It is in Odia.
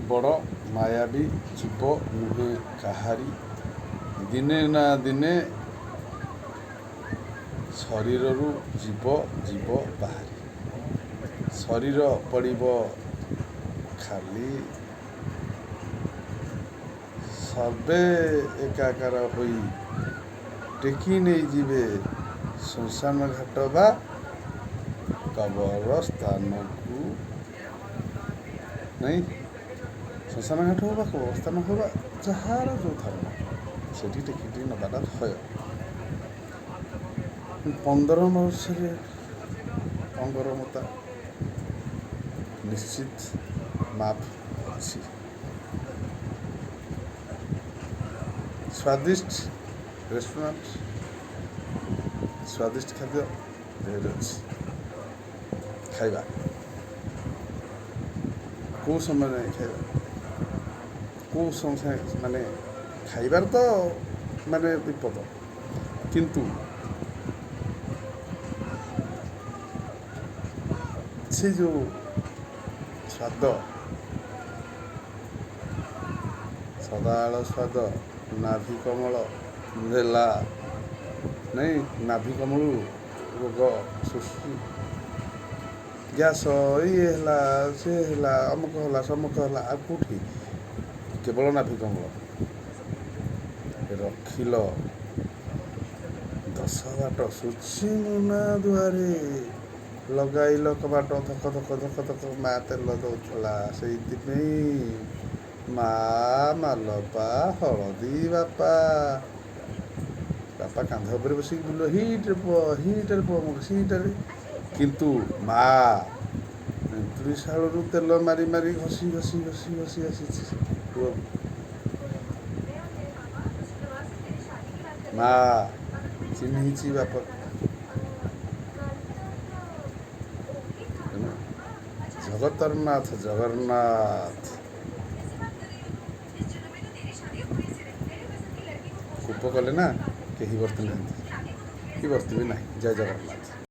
ବଡ଼ ମାୟାବୀ ଜୀବ ନୁହେଁ କାହାରି। ଦିନେ ନା ଦିନେ ଶରୀରରୁ ଯିବ ବାହାରି। ଶରୀର ପଡ଼ିବ ଖାଲି, ସର୍ବେ ଏକାକାର ହୋଇ ଟେକି ନେଇଯିବେ ଶ୍ମଶାନ ଘାଟ ବା କବର ସ୍ଥାନକୁ। ନାଇଁ, ଶ୍ମଶାନ ଘାଟ ହଉ ବା କବର ସ୍ଥାନ ହଉ ବା ଯାହାର ଯେଉଁ ଧର୍ମ ସେଠି ଟେକି ନେବାଟା ଭୟ। 15 ବର୍ଷରେ ଅଙ୍ଗରମତା ନିଶ୍ଚିତ ମାଫ ଅଛି। ସ୍ୱାଦିଷ୍ଟ ରେଷ୍ଟୁରାଣ୍ଟ, ସ୍ୱାଦିଷ୍ଟ ଖାଦ୍ୟ ଢେର ଅଛି। ଖାଇବା କେଉଁ ସମୟରେ ଖାଇବା, କେଉଁ ସମୟ ମାନେ ଖାଇବାର ତ ମାନେ ବିପଦ, କିନ୍ତୁ ସେ ଯେଉଁ ସ୍ୱାଦ, ସଦାଳ ସ୍ୱାଦ, ନାଭି କମଳ ହେଲା, ନାଇଁ, ନାଭି କମଳରୁ ରୋଗ ସୃଷ୍ଟି, ଗ୍ୟାସ, ଇଏ ହେଲା, ସେ ହେଲା, ଅମୁକ ହେଲା, ସମୁକ ହେଲା, ଆଉ କେଉଁଠି? କେବଳ ନାଭି କମଳ ରଖିଲ 10 ବାଟ ସୂଚି ମୁନା ଦୁଆରେ, ଲଗାଇଲ କବାଟ ଧକ ଧକ ଧକ ଧକ, ମା ତେଲ ଦଉଥିଲା ସେଇଥିପାଇଁ। ମା ମାଲପା ହଳଦୀ ବାପା କାନ୍ଧ ଉପରେ ବସିକି ବୁଲିବ, ହିଟରେ ପୁଅ, ହିଟରେ ପୁଅ, ସିଟରେ। କିନ୍ତୁ ମା ଶାଳରୁ ତେଲ ମାରି ମାରି ଘଷି ଆସିଛି ପୁଅକୁ। ମା ଚିହ୍ନିଛି ବାପକୁ। ଜଗତର ନାଥ ଜଗନ୍ନାଥ କୋପ କଲେ ନା କେହି ବର୍ତ୍ତି ନାହାନ୍ତି, କି ବର୍ତ୍ତିବେ ନାହିଁ। ଜୟ ଜଗନ୍ନାଥ।